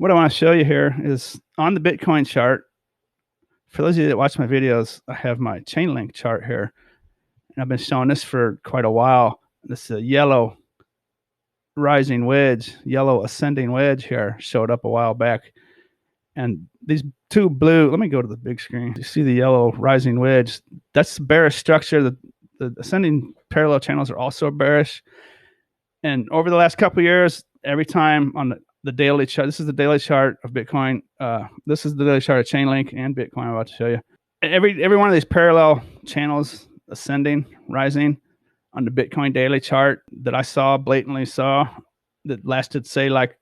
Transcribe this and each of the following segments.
what I want to show you here is on the Bitcoin chart. For those of you that watch my videos, I have my chain link chart here. And I've been showing this for quite a while. This is a yellow rising wedge, yellow ascending wedge here, showed up a while back. And these two blue, let me go to the big screen. You see the yellow rising wedge. That's bearish structure. The ascending parallel channels are also bearish. And over the last couple of years, every time on the daily chart, this is the daily chart of Bitcoin. This is the daily chart of Chainlink and Bitcoin I'm about to show you. Every one of these parallel channels, ascending, rising, on the Bitcoin daily chart that I blatantly saw, that lasted, say, like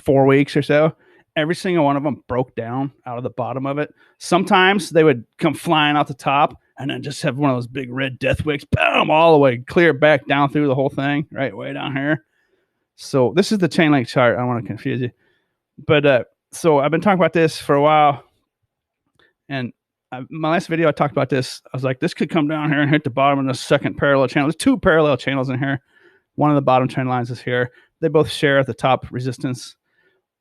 4 weeks or so, every single one of them broke down out of the bottom of it. Sometimes they would come flying out the top and then just have one of those big red death wicks, boom, all the way clear back down through the whole thing, right way down here. So this is the Chainlink chart. I don't want to confuse you. But so I've been talking about this for a while. And my last video, I talked about this. I was like, this could come down here and hit the bottom of the second parallel channel. There's two parallel channels in here. One of the bottom trend lines is here. They both share at the top resistance.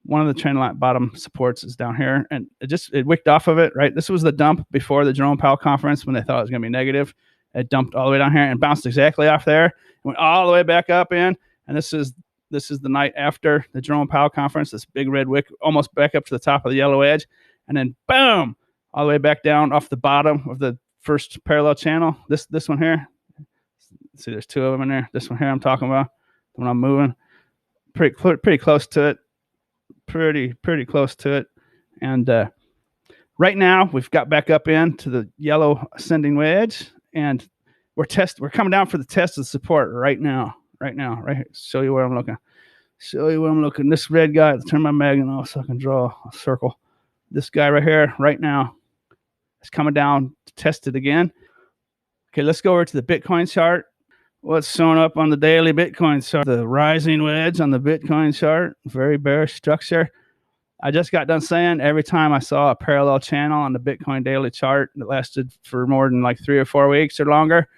One of the trend line bottom supports is down here. And it wicked off of it, right? This was the dump before the Jerome Powell conference when they thought it was going to be negative. It dumped all the way down here and bounced exactly off there. Went all the way back up in. And this is the night after the Jerome Powell conference, this big red wick, almost back up to the top of the yellow edge. And then boom, all the way back down off the bottom of the first parallel channel. This one here. See, there's two of them in there. This one here I'm talking about, the one I'm moving. Pretty close to it. Pretty close to it. And right now we've got back up into the yellow ascending wedge, and we're coming down for the test of support right now. Right here. Show you where I'm looking. This red guy, turn my magnet off so I can draw a circle. This guy right here, right now, is coming down to test it again. Okay, let's go over to the Bitcoin chart. What's showing up on the daily Bitcoin chart? The rising wedge on the Bitcoin chart, very bearish structure. I just got done saying every time I saw a parallel channel on the Bitcoin daily chart that lasted for more than like 3 or 4 weeks or longer,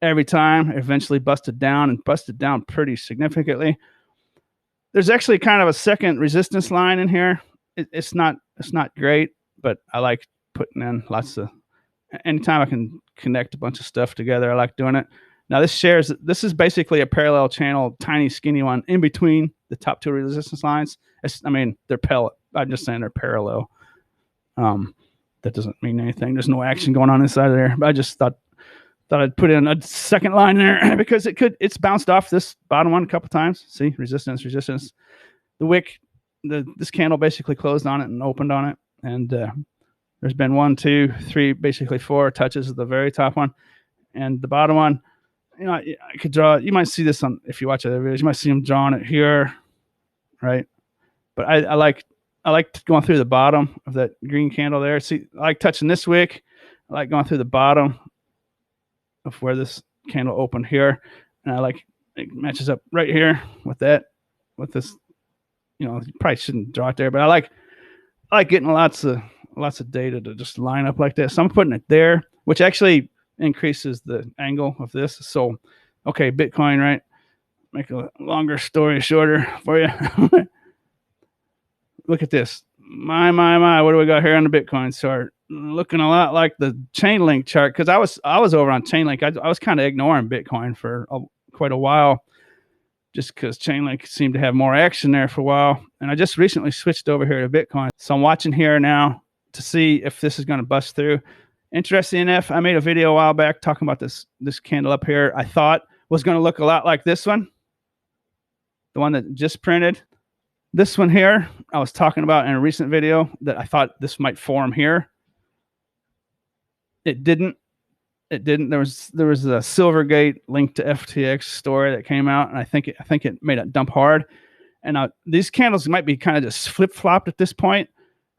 every time it eventually busted down pretty significantly. There's actually kind of a second resistance line in here. It's not great, but I like putting in lots of, anytime I can connect a bunch of stuff together, I like doing it. Now this is basically a parallel channel, tiny skinny one in between the top two resistance lines. They're I'm just saying they're parallel. That doesn't mean anything. There's no action going on inside of there, but I just thought I'd put in a second line there because it's bounced off this bottom one a couple times. See, resistance. The wick, this candle basically closed on it and opened on it. And there's been 1, 2, 3, basically 4 touches of the very top one. And the bottom one, I could draw, you might see this on, if you watch other videos, you might see them drawing it here, right? But I like going through the bottom of that green candle there. See, I like touching this wick. I like going through the bottom of where this candle opened here, and I like it matches up right here with that, with this. You probably shouldn't draw it there, but I like getting lots of data to just line up like this. So I'm putting it there, which actually increases the angle of this. So, okay, Bitcoin, right? Make a longer story shorter for you. Look at this. My, what do we got here on the Bitcoin chart? Looking a lot like the Chainlink chart, because I was over on Chainlink. I was kind of ignoring Bitcoin for quite a while, just because Chainlink seemed to have more action there for a while. And I just recently switched over here to Bitcoin. So I'm watching here now to see if this is going to bust through. Interesting enough, I made a video a while back talking about this candle up here. I thought was going to look a lot like this one, the one that just printed. This one here, I was talking about in a recent video that I thought this might form here. It didn't. There was a Silvergate link to FTX story that came out, and I think it made it dump hard. And these candles might be kind of just flip-flopped at this point.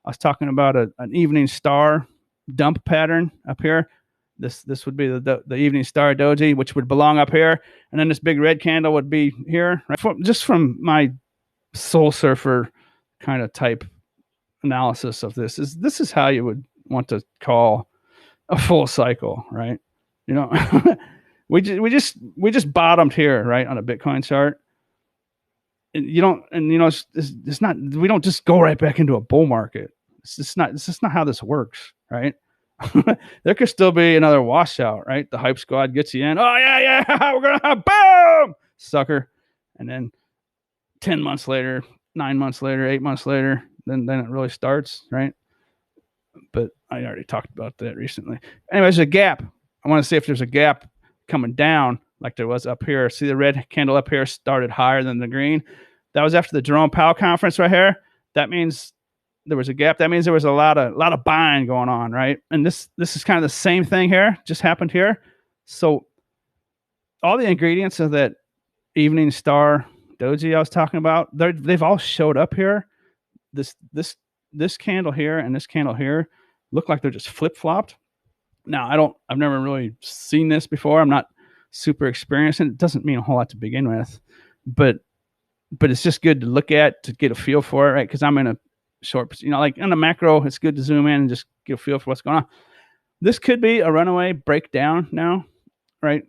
I was talking about an evening star dump pattern up here. This would be the evening star doji, which would belong up here, and then this big red candle would be here. Right? Just from my soul surfer kind of type analysis of this is how you would want to call a full cycle, right? We just bottomed here, right, on a Bitcoin chart. you don't, and you know, it's not, we don't just go right back into a bull market. It's just not how this works, right? There could still be another washout, right? The hype squad gets you in. Oh yeah, we're gonna have boom, sucker, and then 10 months later, 9 months later, 8 months later, then it really starts, right? But I already talked about that recently. Anyways, a gap. I want to see if there's a gap coming down like there was up here. See the red candle up here started higher than the green. That was after the Jerome Powell conference right here. That means there was a gap. That means there was a lot of buying going on, right? And this is kind of the same thing here, just happened here. So all the ingredients of that evening star doji I was talking about, they've all showed up here. This candle here and this candle here look like they're just flip-flopped. Now, I've never really seen this before. I'm not super experienced, and it doesn't mean a whole lot to begin with, but it's just good to look at to get a feel for it, right? Because I'm in a short, you know, like in the macro, it's good to zoom in and just get a feel for what's going on. This could be a runaway breakdown now, right?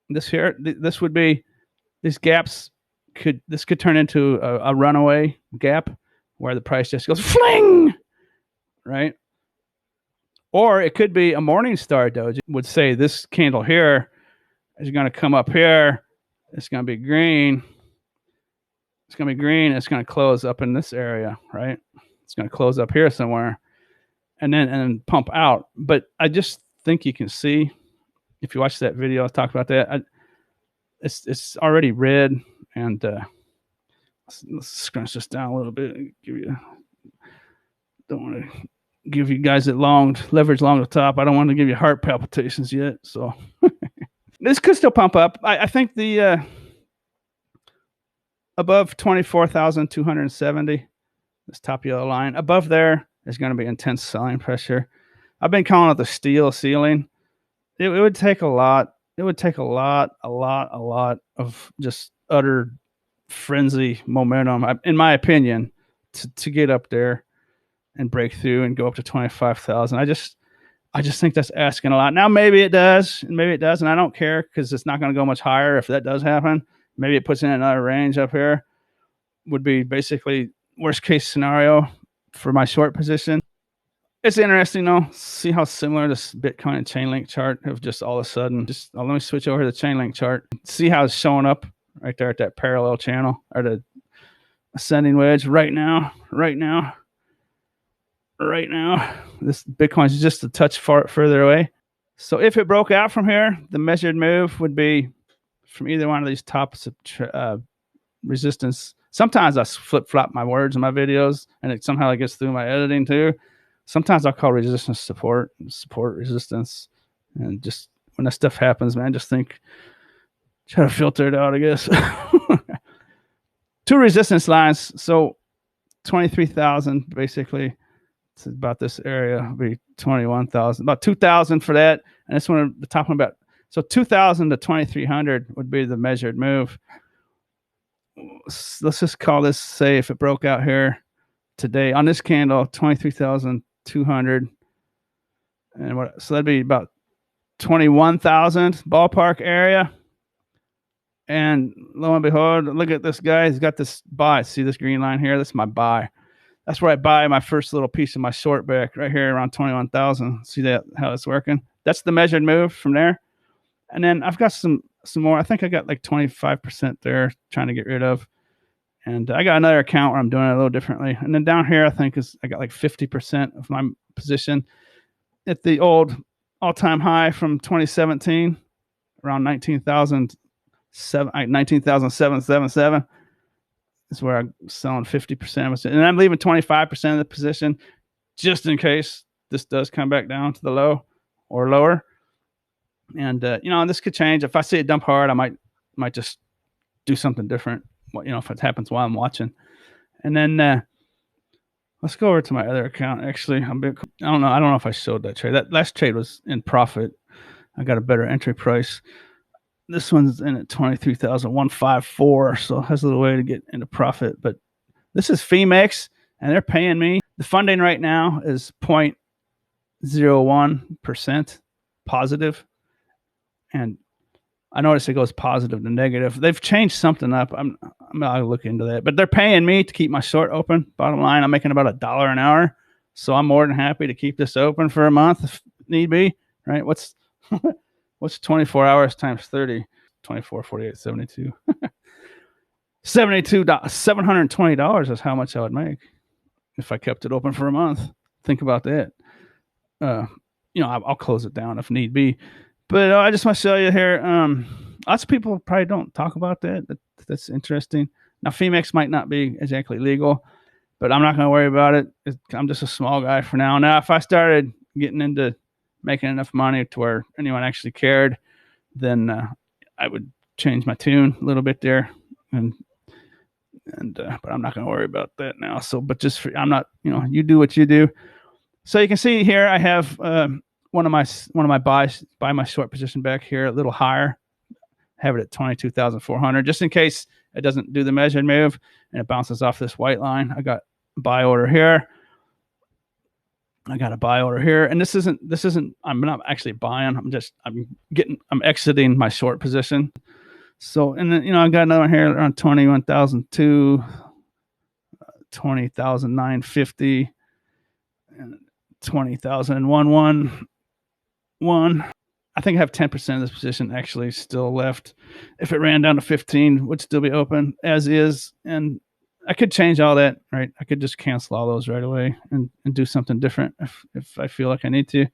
This here, this would be, these gaps could turn into a runaway gap where the price just goes fling, right? Or it could be a morning star doji. Would say this candle here is going to come up here. It's going to be green. It's going to be green. It's going to close up in this area, right? It's going to close up here somewhere, and then pump out. But I just think you can see, if you watch that video, I talked about that. It's already red, and let's scrunch this down a little bit. Don't want to give you guys it long leverage along the top. I don't want to give you heart palpitations yet. So this could still pump up. I think the above 24,270, this top yellow line above there is going to be intense selling pressure. I've been calling it the steel ceiling. It would take a lot. It would take a lot of just utter frenzy momentum, in my opinion, to get up there and break through and go up to 25,000. I just think that's asking a lot. Now maybe it does, and maybe it doesn't. I don't care, because it's not going to go much higher if that does happen. Maybe it puts in another range up here. Would be basically worst case scenario for my short position. It's interesting though. See how similar this Bitcoin and Chainlink chart have just all of a sudden. Just let me switch over to the Chainlink chart. See how it's showing up right there at that parallel channel, or the ascending wedge right now. This Bitcoin's just a touch further away. So if it broke out from here, the measured move would be from either one of these top resistance. Sometimes I flip-flop my words in my videos, and it somehow gets through my editing too. Sometimes I'll call resistance support resistance. And just when that stuff happens, man, just think, try to filter it out, I guess. Two resistance lines. So 23,000 basically. It's about this area. It'll be 21,000, about 2,000 for that. And this one, the top one, about, so 2,000 to 2,300 would be the measured move. Let's just call this, say, if it broke out here today on this candle, 23,200. And what, so that'd be about 21,000 ballpark area. And lo and behold, look at this guy. He's got this buy. See this green line here? That's my buy. That's where I buy my first little piece of my short back right here around 21,000. See that, how it's working? That's the measured move from there. And then I've got some more. I think I got like 25% there trying to get rid of. And I got another account where I'm doing it a little differently. And then down here, I think I got like 50% of my position at the old all-time high from 2017, around 19,777. Is where I'm selling 50% of it. And I'm leaving 25% of the position just in case this does come back down to the low or lower. And, you know, this could change. If I see it dump hard, I might just do something different, you know, if it happens while I'm watching. And then let's go over to my other account. Actually, I don't know if I showed that trade. That last trade was in profit. I got a better entry price. This one's in at 23,154, so it has a little way to get into profit. But this is Femex, and they're paying me. The funding right now is 0.01% positive. And I noticed it goes positive to negative. They've changed something up. I'll look into that. But they're paying me to keep my short open. Bottom line, I'm making about $1 an hour. So I'm more than happy to keep this open for a month if need be. Right? What's 24 hours times 30? 24, 48, 72. $720 is how much I would make if I kept it open for a month. Think about that. I'll close it down if need be. But I just want to show you here. Lots of people probably don't talk about that. That's interesting. Now, Femex might not be exactly legal, but I'm not going to worry about it. I'm just a small guy for now. Now, if I started getting into making enough money to where anyone actually cared, then I would change my tune a little bit there. But I'm not going to worry about that now. So, but I'm not. You do what you do. So you can see here I have one of my buy my short position back here a little higher. Have it at 22,400 just in case it doesn't do the measured move and it bounces off this white line. I got a buy order here. And this isn't I'm not actually buying. I'm exiting my short position. So, and then I got another one here around 21,002, 20,950, and 20,001. I think I have 10% of this position actually still left. If it ran down to 15, would still be open as is. And I could change all that, right? I could just cancel all those right away and do something different if I feel like I need to.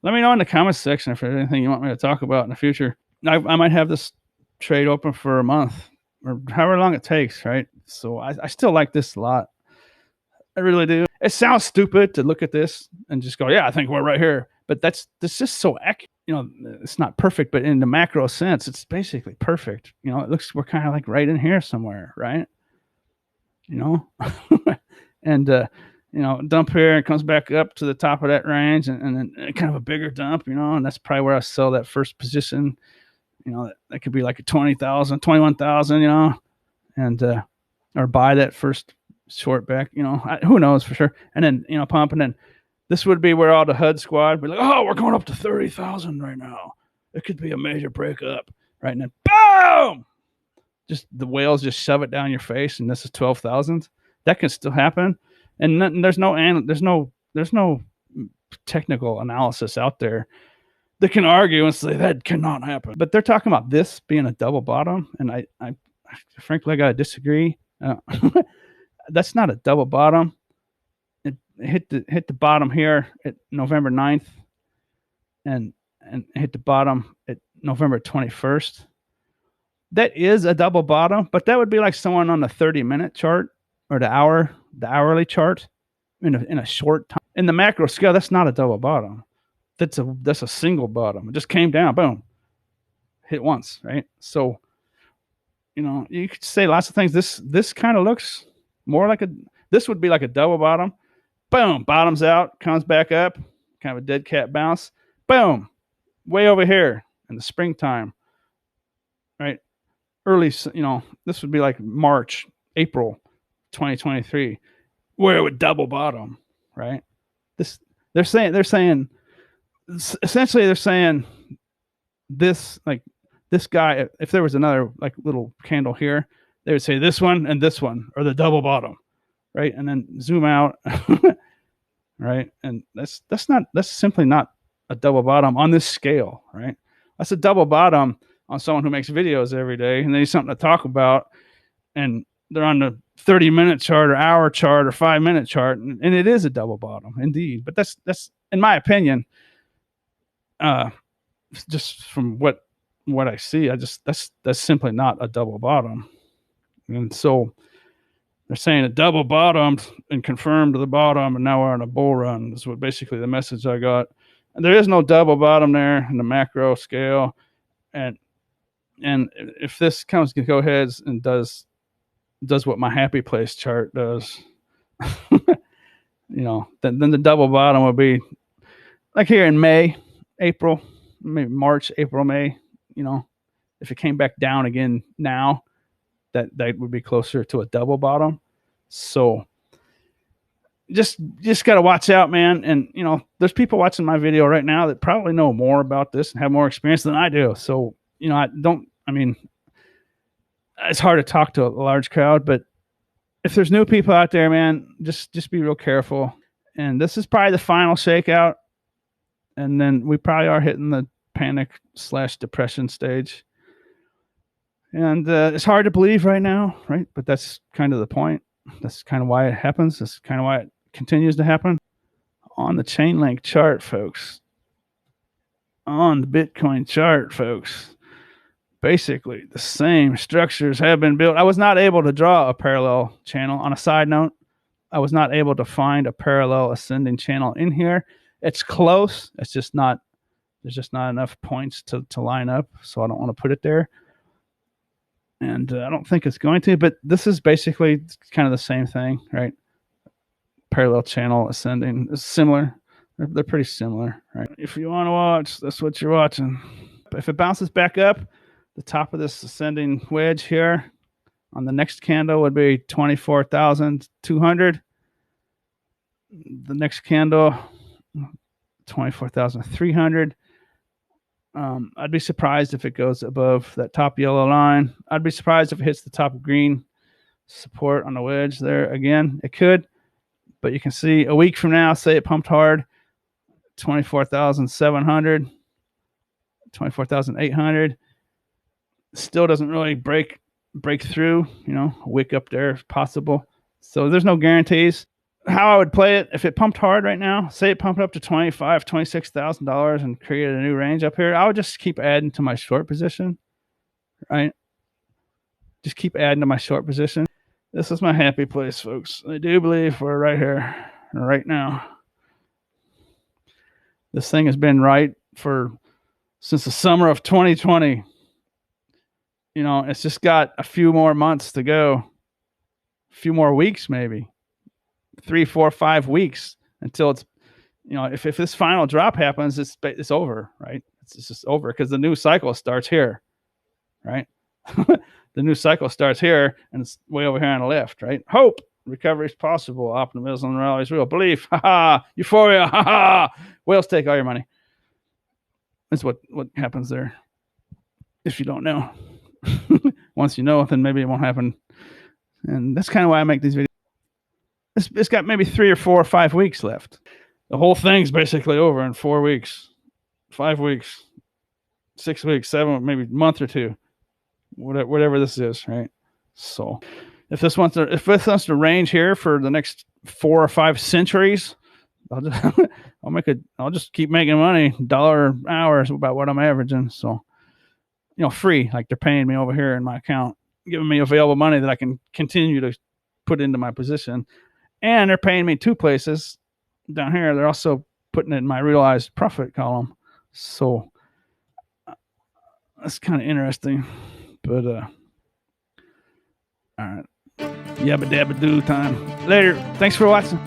Let me know in the comments section if there's anything you want me to talk about in the future. I might have this trade open for a month or however long it takes, right? So I still like this a lot. I really do. It sounds stupid to look at this and just go, yeah, I think we're right here. But that's just so accurate. It's not perfect, but in the macro sense, it's basically perfect. It looks we're kind of like right in here somewhere, right? And dump here and comes back up to the top of that range, and then kind of a bigger dump, and that's probably where I sell that first position. That could be like a 20,000, 21,000, and or buy that first short back. Who knows for sure. And then pump, and then this would be where all the HUD squad be like, oh, we're going up to 30,000 right now. It could be a major breakup, right? And then boom, just the whales just shove it down your face, and this is 12,000. That can still happen, and there's no technical analysis out there that can argue and say that cannot happen. But they're talking about this being a double bottom, and I frankly I gotta disagree. That's not a double bottom. It hit the bottom here at November 9th and hit the bottom at November 21st. That is a double bottom, but that would be like someone on the 30-minute chart or the hourly chart in a short time. In the macro scale, that's not a double bottom. That's a single bottom. It just came down, boom, hit once, right? So, you could say lots of things. This kind of looks more like this would be like a double bottom. Boom, bottoms out, comes back up, kind of a dead cat bounce. Boom, way over here in the springtime, right? Early, this would be like March, April 2023, where it would double bottom, right? They're saying essentially they're saying this, like this guy, if there was another like little candle here, they would say this one and this one are the double bottom, right? And then zoom out, right? And that's simply not a double bottom on this scale, right? That's a double bottom on someone who makes videos every day and they need something to talk about, and they're on the 30-minute chart or hour chart or 5-minute chart, and it is a double bottom indeed. But that's in my opinion, just from what I see, that's simply not a double bottom. And so they're saying it double bottomed and confirmed to the bottom, and now we're on a bull run. Is what basically the message I got. And there is no double bottom there in the macro scale, and if this comes to go ahead and does what my happy place chart does, then the double bottom will be like here in May, April, maybe March, April, May. If it came back down again now, that would be closer to a double bottom. So just got to watch out, man. And there's people watching my video right now that probably know more about this and have more experience than I do. So you know, I mean, it's hard to talk to a large crowd, but if there's new people out there, man, just be real careful. And this is probably the final shakeout. And then we probably are hitting the panic/depression stage. And it's hard to believe right now, right? But that's kind of the point. That's kind of why it happens. That's kind of why it continues to happen. On the chain link chart, folks. On the Bitcoin chart, folks. Basically, the same structures have been built. I was not able to draw a parallel channel. On a side note, I was not able to find a parallel ascending channel in here. It's close. It's just not, there's just not enough points to line up. So I don't want to put it there. And I don't think it's going to, but this is basically kind of the same thing, right? Parallel channel ascending is similar. They're pretty similar, right? If you want to watch, that's what you're watching. If it bounces back up, the top of this ascending wedge here on the next candle would be 24,200. The next candle, 24,300. I'd be surprised if it goes above that top yellow line. I'd be surprised if it hits the top green support on the wedge there again. It could, but you can see a week from now, say it pumped hard, 24,700, 24,800. Still doesn't really break through, you know, a wick up there if possible. So there's no guarantees. How I would play it, if it pumped hard right now, say it pumped up to $25,000, $26,000 and created a new range up here, I would just keep adding to my short position, right? Just keep adding to my short position. This is my happy place, folks. I do believe we're right here, right now. This thing has been right since the summer of 2020. You know, it's just got a few more months to go, a few more weeks, maybe 3, 4, 5 weeks until it's, you know, if this final drop happens, it's over, right? It's just over because the new cycle starts here, right? The new cycle starts here and it's way over here on the left, right? Hope, recovery is possible, optimism, rallies, real belief, euphoria, whales take all your money. That's what happens there. If you don't know. Once you know, then maybe it won't happen. And that's kind of why I make these videos. It's got maybe 3 or 4 or 5 weeks left. The whole thing's basically over in 4 weeks, 5 weeks, 6 weeks, 7, maybe a month or 2, whatever this is, right? So if this wants to range here for the next 4 or 5 centuries, I'll just keep making money, $1 an hour is about what I'm averaging. So, you know, free, like they're paying me over here in my account, giving me available money that I can continue to put into my position. And they're paying me 2 places down here. They're also putting it in my realized profit column. So that's kind of interesting. But all right. Yabba dabba doo time. Later. Thanks for watching.